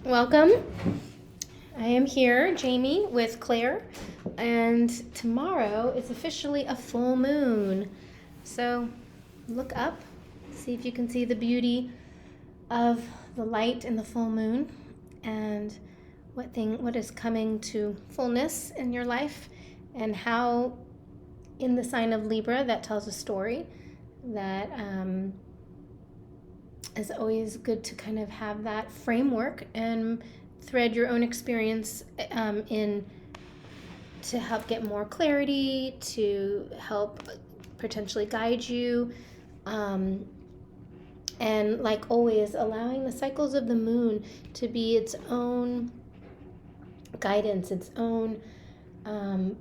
Welcome. I am here, Jamie, with Claire, and tomorrow is officially a full moon. So look up, see if you can see the beauty of the light in the full moon and what is coming to fullness in your life, and how in the sign of Libra that tells a story that is always good to kind of have that framework and thread your own experience in to help get more clarity, to help potentially guide you. And like always, allowing the cycles of the moon to be its own guidance, its own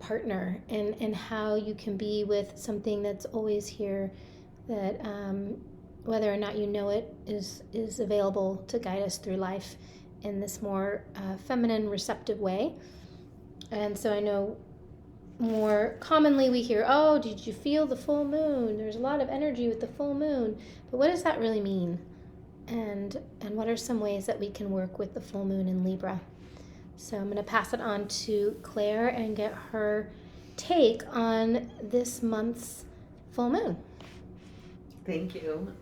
partner, and how you can be with something that's always here, that whether or not you know it is available to guide us through life in this more feminine, receptive way. And so I know more commonly we hear, oh, did you feel the full moon? There's a lot of energy with the full moon. But what does that really mean? And what are some ways that we can work with the full moon in Libra? So I'm going to pass it on to Claire and get her take on this month's full moon. Thank you.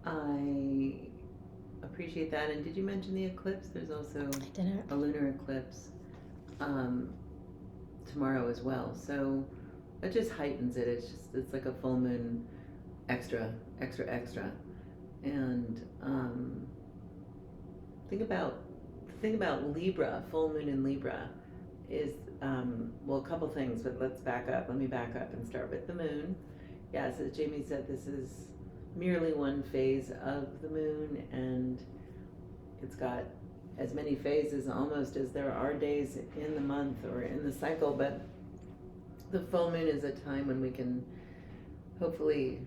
I appreciate that. And did you mention the eclipse? There's also a lunar eclipse tomorrow as well. So it just heightens it. It's like a full moon extra. And think about Libra, full moon in Libra is well, a couple things, but let's back up. Let me back up and start with the moon. Yes, as Jamie said, this is merely one phase of the moon, and it's got as many phases almost as there are days in the month or in the cycle. But the full moon is a time when we can hopefully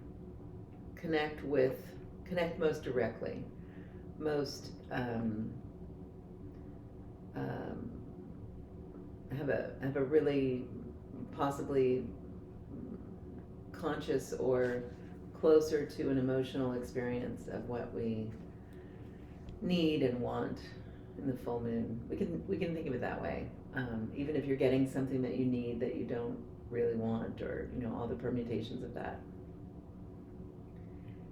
connect most directly, most have a really possibly conscious or closer to an emotional experience of what we need and want in the full moon. We can think of it that way. Even if you're getting something that you need that you don't really want, or all the permutations of that.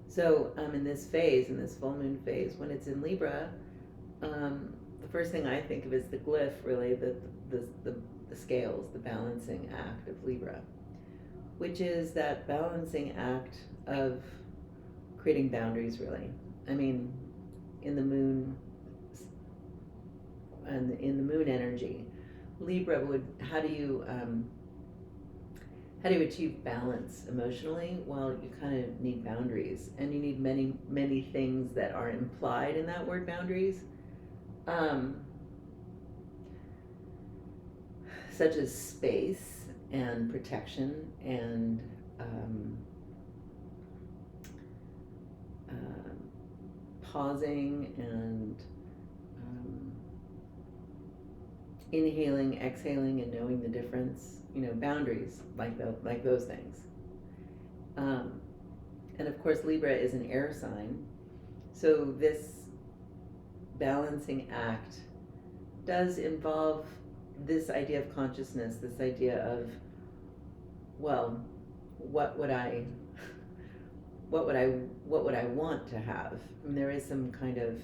So in this full moon phase, when it's in Libra, the first thing I think of is the glyph, really, the scales, the balancing act of Libra, which is that balancing act of creating boundaries, really. I mean, in the moon and in the moon energy, Libra how do you achieve balance emotionally? Well, you kind of need boundaries, and you need many things that are implied in that word boundaries, such as space and protection and pausing and inhaling, exhaling, and knowing the difference. Boundaries like those things. And of course, Libra is an air sign, so this balancing act does involve this idea of consciousness, this idea of, well, what would I want to have? And there is some kind of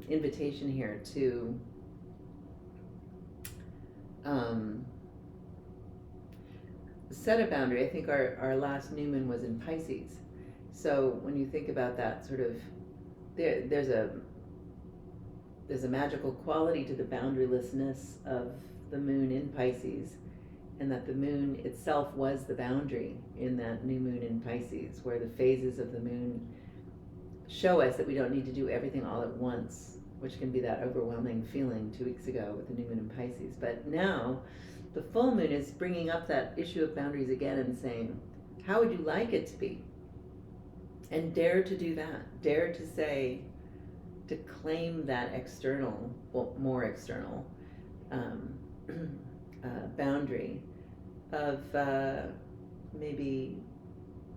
invitation here to set a boundary. I think our last new moon was in Pisces, so when you think about that sort of, there's a magical quality to the boundarylessness of the moon in Pisces, and that the moon itself was the boundary in that new moon in Pisces, where the phases of the moon show us that we don't need to do everything all at once, which can be that overwhelming feeling 2 weeks ago with the new moon in Pisces. But now the full moon is bringing up that issue of boundaries again and saying, how would you like it to be? And dare to do that. Dare to say, to claim that external, well, more external boundary of maybe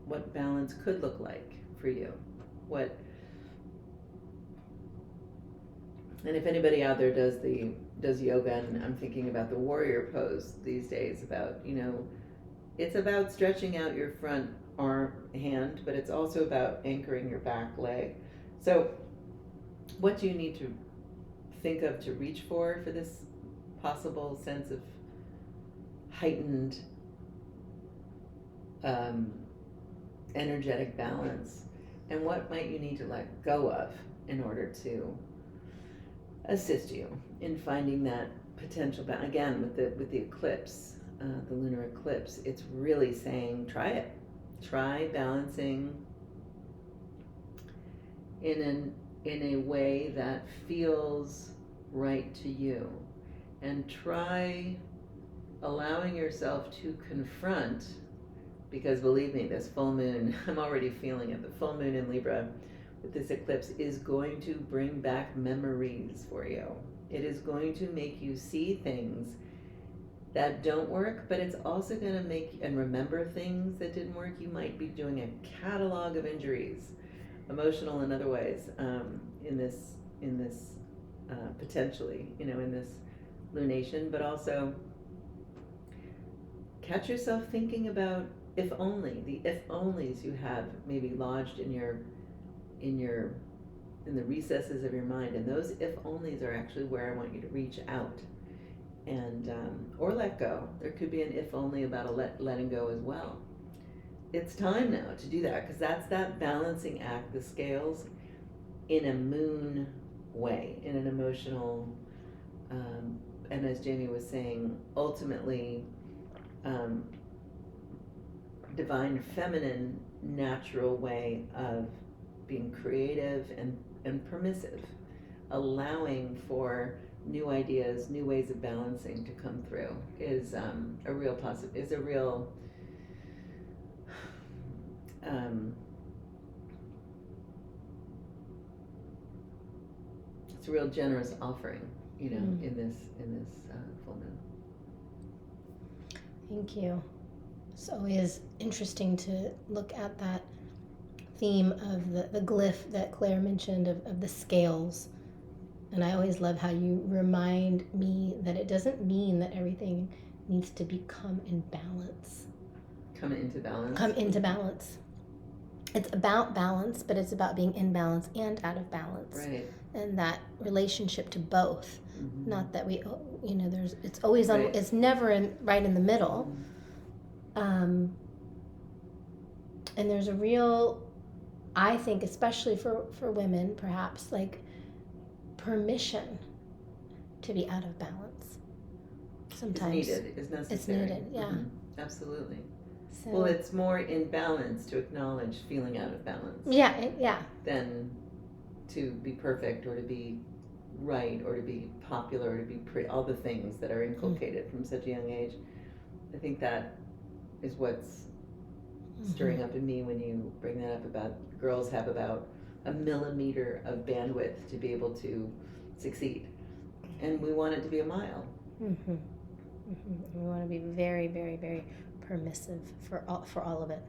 what balance could look like for you. What And if anybody out there does yoga, and I'm thinking about the warrior pose these days, about, it's about stretching out your front hand, but it's also about anchoring your back leg. So what do you need to think of to reach for this possible sense of heightened energetic balance, and what might you need to let go of in order to assist you in finding that potential again with the eclipse, the lunar eclipse? It's really saying try balancing in a way that feels right to you, and try allowing yourself to confront, because believe me, this full moon, I'm already feeling it, the full moon in Libra with this eclipse is going to bring back memories for you. It is going to make you see things that don't work, but it's also going to make and remember things that didn't work. You might be doing a catalog of injuries, emotional and other ways, in this potentially, in this lunation, but also catch yourself thinking about the if onlys you have maybe lodged in the recesses of your mind, and those if onlys are actually where I want you to reach out and or let go. There could be an if only about letting go as well. It's time now to do that, because that's that balancing act, the scales, in a moon way, in an emotional, and as Jamie was saying, ultimately, divine feminine natural way of being creative and permissive, allowing for new ideas, new ways of balancing to come through, is a real it's a real generous offering, in this full moon. Thank you. It's always interesting to look at that theme of the glyph that Claire mentioned of the scales. And I always love how you remind me that it doesn't mean that everything needs to become in balance. Come into balance. It's about balance, but it's about being in balance and out of balance. Right. And that relationship to both. Mm-hmm. Not that we, it's always on, it's never right in the middle. Mm-hmm. And there's a real, I think, especially for women, perhaps, like permission to be out of balance. Sometimes is necessary. It's needed, yeah. Mm-hmm. Absolutely. So, well, it's more in balance to acknowledge feeling out of balance. Yeah. Than to be perfect, or to be right, or to be popular, or to be pretty, all the things that are inculcated from such a young age. I think that is what's stirring up in me when you bring that up about girls have about a millimeter of bandwidth to be able to succeed, and we want it to be a mile. Mm-hmm. Mm-hmm. We want to be very, very, very permissive for all of it,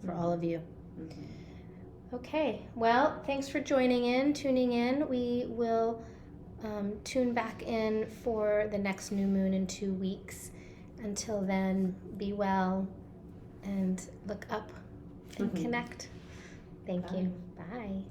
for all of you. Mm-hmm. Okay, well, thanks for tuning in. We will tune back in for the next new moon in 2 weeks. Until then, be well and look up and connect. Thank you. Bye.